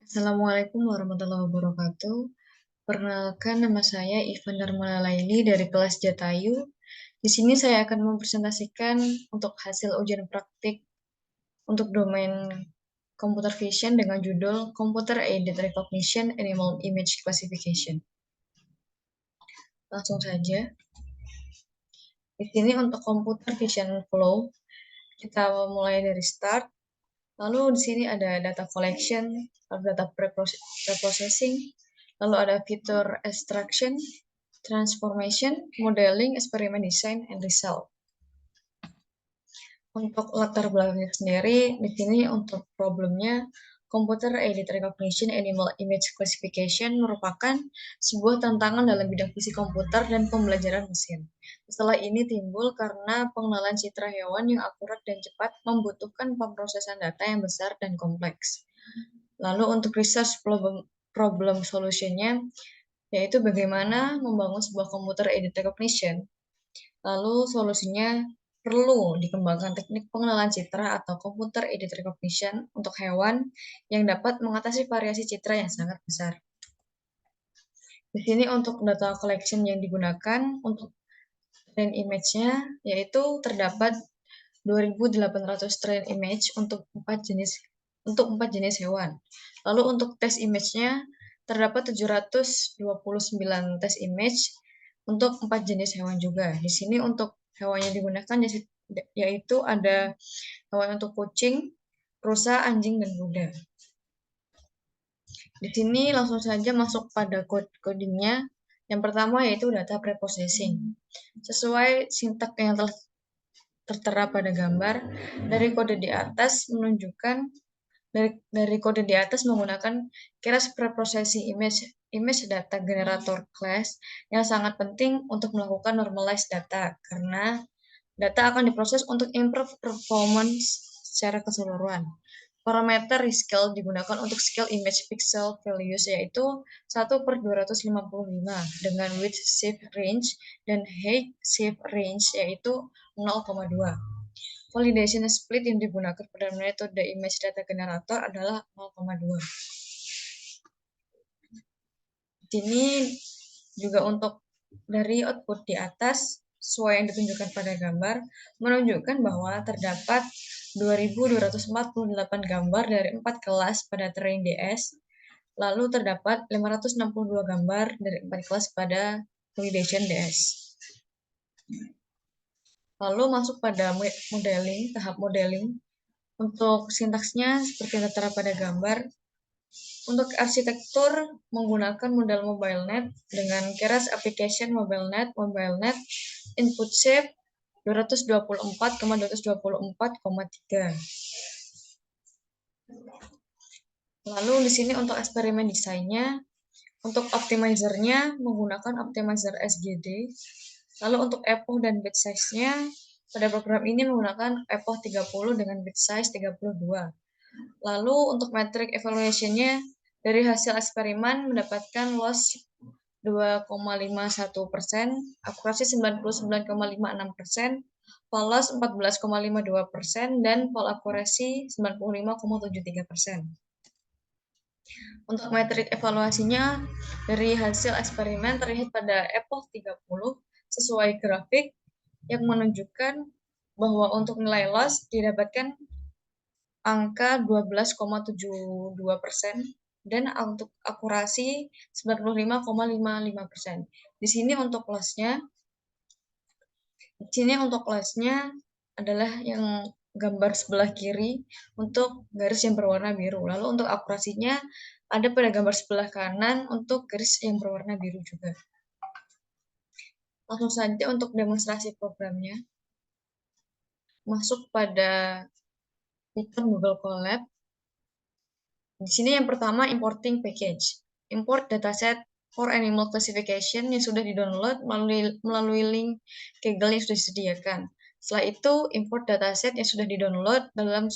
Assalamualaikum warahmatullahi wabarakatuh. Perkenalkan, nama saya Ivan Darmala Laili dari kelas Jatayu. Di sini saya akan mempresentasikan untuk hasil ujian praktik untuk domain Computer Vision dengan judul Computer Aided Recognition Animal Image Classification. Langsung saja. Di sini untuk Computer Vision Flow, kita mulai dari start. Lalu di sini ada data collection, data preprocessing, lalu ada fitur extraction, transformation, modeling, experiment design, and result. Untuk latar belakangnya sendiri, di sini untuk problemnya, Computer Aided Recognition Animal Image Classification merupakan sebuah tantangan dalam bidang fisik komputer dan pembelajaran mesin. Setelah ini timbul karena pengenalan citra hewan yang akurat dan cepat membutuhkan pemrosesan data yang besar dan kompleks. Lalu untuk research problem solution-nya, yaitu bagaimana membangun sebuah computer aided recognition. Lalu solusinya perlu dikembangkan teknik pengenalan citra atau computer aided recognition untuk hewan yang dapat mengatasi variasi citra yang sangat besar. Di sini untuk data collection yang digunakan untuk train image-nya, yaitu terdapat 2.800 train image untuk 4 jenis hewan. Lalu untuk test image-nya terdapat 729 test image untuk 4 jenis hewan juga. Di sini untuk hewan yang digunakan yaitu ada hewan untuk kucing, rusa, anjing, dan kuda. Di sini langsung saja masuk pada codingnya. Yang pertama yaitu data preprocessing. Sesuai sintak yang telah tertera pada gambar, dari kode di atas menunjukkan dari kode di atas menggunakan keras preprocessing image data generator class yang sangat penting untuk melakukan normalize data karena data akan diproses untuk improve performance secara keseluruhan. Parameter rescale digunakan untuk scale image pixel values yaitu 1/255 dengan width shape range dan height shape range yaitu 0,2. Validation split yang digunakan pada metode image data generator adalah 0,2. Sini juga untuk dari output di atas, sesuai yang ditunjukkan pada gambar, menunjukkan bahwa terdapat 2.248 gambar dari 4 kelas pada Train DS, lalu terdapat 562 gambar dari 4 kelas pada Validation DS. Lalu masuk pada modeling, tahap modeling. Untuk sintaksnya seperti yang tertera pada gambar. Untuk arsitektur menggunakan model MobileNet dengan keras application MobileNet input shape 224,224,3. Lalu di sini untuk eksperimen desainnya, untuk optimizernya menggunakan optimizer SGD. Lalu untuk epoch dan bit size-nya, pada program ini menggunakan epoch 30 dengan bit size 32. Lalu untuk metric evaluation-nya, dari hasil eksperimen mendapatkan loss 2,51%, akurasi 99,56%, false 14,52%, dan false accuracy 95,73%. Untuk metrik evaluasinya, dari hasil eksperimen terlihat pada epoch 30 sesuai grafik yang menunjukkan bahwa untuk nilai loss didapatkan angka 12,72% dan untuk akurasi 95,55%. Di sini untuk lossnya adalah yang gambar sebelah kiri untuk garis yang berwarna biru. Lalu untuk akurasinya ada pada gambar sebelah kanan untuk garis yang berwarna biru juga. Langsung saja untuk demonstrasi programnya. Masuk pada fitur Google Colab. Di sini yang pertama importing package. Import dataset for animal classification yang sudah di-download melalui link Kaggle yang sudah disediakan. Setelah itu, import dataset yang sudah di-download dalam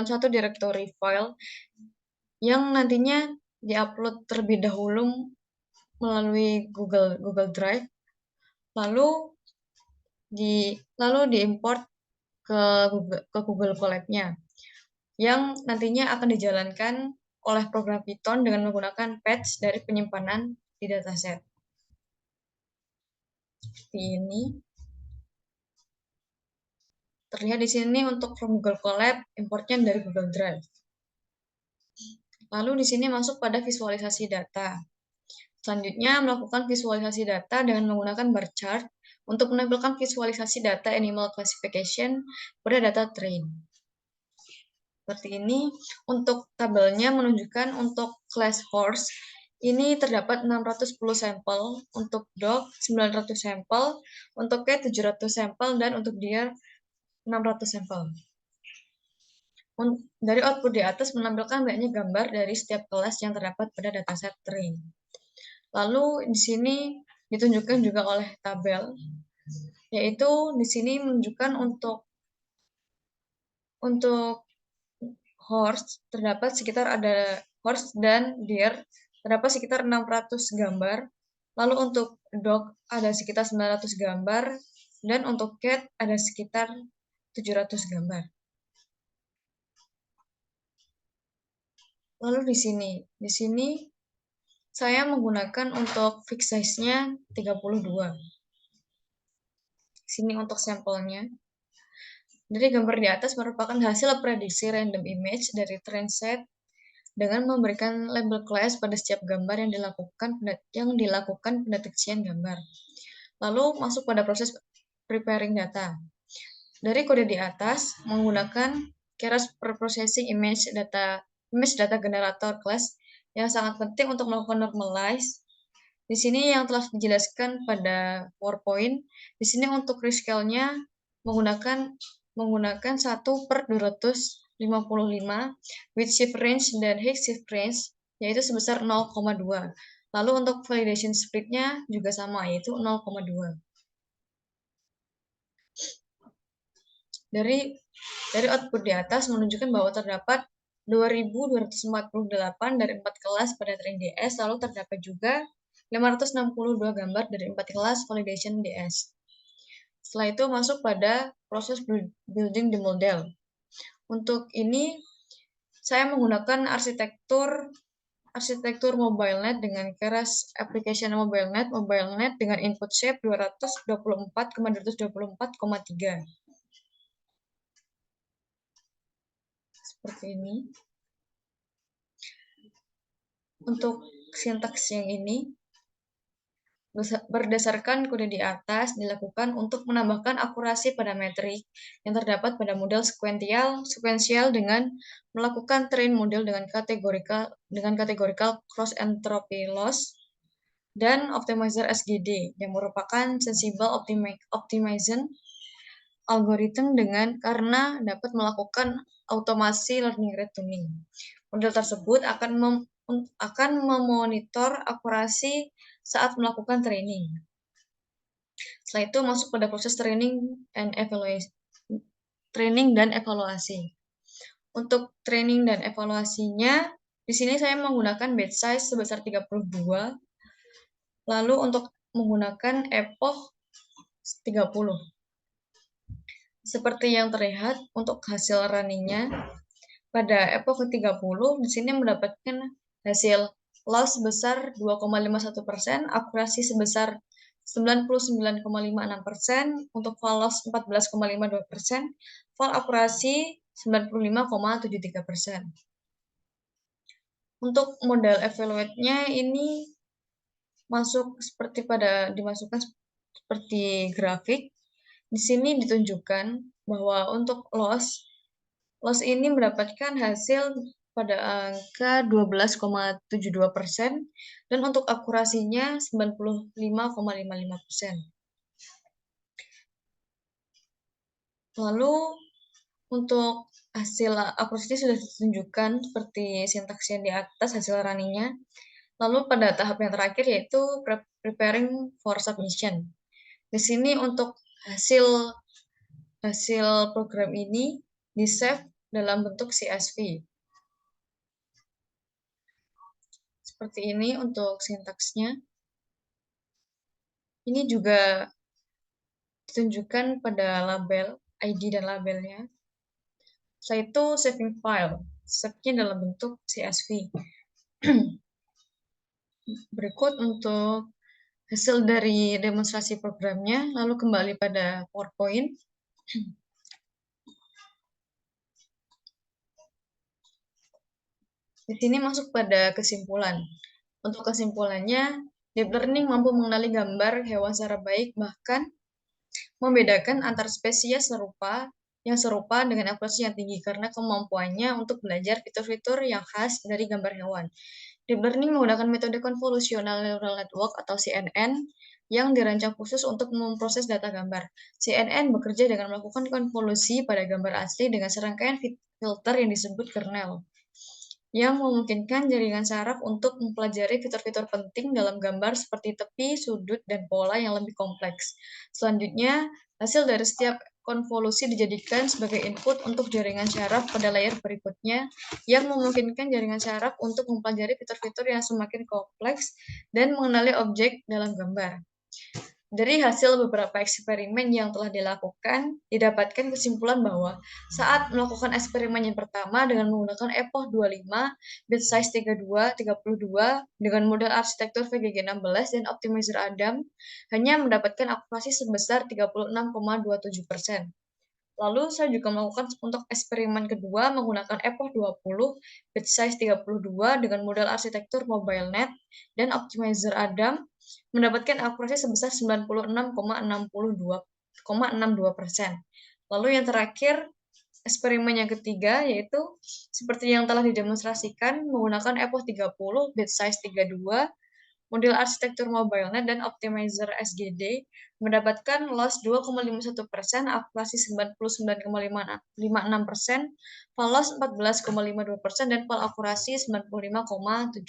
suatu directory file yang nantinya di-upload terlebih dahulu melalui Google Drive, lalu diimport ke Google Colab-nya, yang nantinya akan dijalankan oleh program Python dengan menggunakan patch dari penyimpanan di dataset. Seperti ini. Terlihat di sini untuk from Google Colab, importnya dari Google Drive. Lalu di sini masuk pada visualisasi data. Selanjutnya, melakukan visualisasi data dengan menggunakan bar chart untuk menampilkan visualisasi data animal classification pada data train. Seperti ini, untuk tabelnya menunjukkan untuk class horse, ini terdapat 610 sampel, untuk dog 900 sampel, untuk cat 700 sampel, dan untuk deer 600 sampel. Dari output di atas menampilkan banyaknya gambar dari setiap kelas yang terdapat pada dataset train. Lalu di sini ditunjukkan juga oleh tabel, yaitu di sini menunjukkan untuk horse terdapat sekitar ada horse dan deer terdapat sekitar 600 gambar. Lalu untuk dog ada sekitar 900 gambar dan untuk cat ada sekitar 700 gambar. Lalu di sini saya menggunakan untuk fix size-nya 32. Sini untuk sampelnya. Dari gambar di atas merupakan hasil prediksi random image dari train set dengan memberikan label class pada setiap gambar yang dilakukan pendeteksian gambar. Lalu masuk pada proses preparing data. Dari kode di atas menggunakan keras preprocessing image data generator class yang sangat penting untuk melakukan normalize. Di sini yang telah dijelaskan pada PowerPoint. Di sini untuk rescale-nya menggunakan 1/255 with shift range dan Higgs shift range yaitu sebesar 0,2. Lalu untuk validation split-nya juga sama yaitu 0,2. Dari output di atas menunjukkan bahwa terdapat 2.248 dari 4 kelas pada train DS, lalu terdapat juga 562 gambar dari 4 kelas validation DS. Setelah itu masuk pada proses building the model. Untuk ini saya menggunakan arsitektur MobileNet dengan keras application MobileNet dengan input shape 224,224,3. Seperti ini. Untuk sintaks yang ini, berdasarkan kode di atas dilakukan untuk menambahkan akurasi pada metrik yang terdapat pada model sekuensial dengan melakukan train model dengan kategorikal cross entropy loss dan optimizer SGD yang merupakan sensible optimization algorithm karena dapat melakukan automasi learning rate tuning. Model tersebut akan memonitor akurasi saat melakukan training. Setelah itu masuk pada proses training dan evaluasi. Untuk training dan evaluasinya, di sini saya menggunakan batch size sebesar 32. Lalu untuk menggunakan epoch 30. Seperti yang terlihat untuk hasil running-nya, pada epoch ke-30 di sini mendapatkan hasil loss sebesar 2,51%, akurasi sebesar 99,56%, untuk fall loss 14,52%, fall akurasi 95,73%. Untuk model evaluate-nya ini dimasukkan seperti grafik. Di sini ditunjukkan bahwa untuk loss ini mendapatkan hasil pada angka 12,72% dan untuk akurasinya 95,55%. Lalu untuk hasil akurasi sudah ditunjukkan seperti sintaks yang di atas hasil running-nya. Lalu pada tahap yang terakhir yaitu preparing for submission. Di sini untuk hasil program ini di-save dalam bentuk CSV. Seperti ini untuk sintaksnya. Ini juga ditunjukkan pada label, ID dan labelnya. Setelah itu saving file. resepnya dalam bentuk CSV. Berikut untuk hasil dari demonstrasi programnya, lalu kembali pada PowerPoint. Di sini masuk pada kesimpulan. Untuk kesimpulannya, deep learning mampu mengenali gambar hewan secara baik, bahkan membedakan antar spesies yang serupa dengan akurasi yang tinggi karena kemampuannya untuk belajar fitur-fitur yang khas dari gambar hewan. Deep learning menggunakan metode Convolutional Neural Network atau CNN yang dirancang khusus untuk memproses data gambar. CNN bekerja dengan melakukan konvolusi pada gambar asli dengan serangkaian filter yang disebut kernel, yang memungkinkan jaringan saraf untuk mempelajari fitur-fitur penting dalam gambar seperti tepi, sudut, dan pola yang lebih kompleks. Selanjutnya, hasil dari setiap konvolusi dijadikan sebagai input untuk jaringan saraf pada layer berikutnya, yang memungkinkan jaringan saraf untuk mempelajari fitur-fitur yang semakin kompleks dan mengenali objek dalam gambar. Dari hasil beberapa eksperimen yang telah dilakukan, didapatkan kesimpulan bahwa saat melakukan eksperimen yang pertama dengan menggunakan EPOH 25, bit size 32 dengan model arsitektur VGG16 dan optimizer Adam, hanya mendapatkan akurasi sebesar 36,27%. Lalu saya juga melakukan untuk eksperimen kedua menggunakan EPOH 20, bit size 32 dengan model arsitektur MobileNet dan optimizer Adam, mendapatkan akurasi sebesar 96,62%. Lalu yang terakhir, eksperimen yang ketiga yaitu seperti yang telah didemonstrasikan menggunakan EPOH 30, bit size 32, model arsitektur MobileNet dan optimizer SGD mendapatkan loss 2,51%, akurasi 99,56%, fall loss 14,52%, dan fall akurasi 95,73%.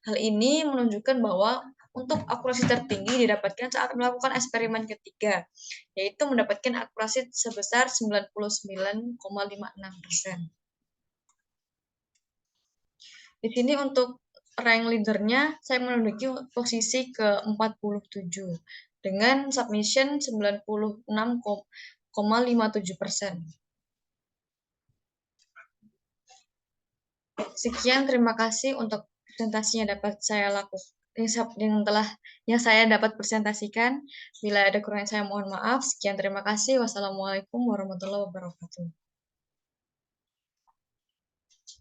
Hal ini menunjukkan bahwa untuk akurasi tertinggi didapatkan saat melakukan eksperimen ketiga, yaitu mendapatkan akurasi sebesar 99,56%. Di sini untuk rank leadernya, saya menduduki posisi ke-47 dengan submission 96,57%. Sekian, terima kasih untuk presentasinya dapat saya lakukan yang saya dapat presentasikan. Bila ada kurang saya mohon maaf. Sekian, terima kasih. Wassalamualaikum warahmatullahi wabarakatuh.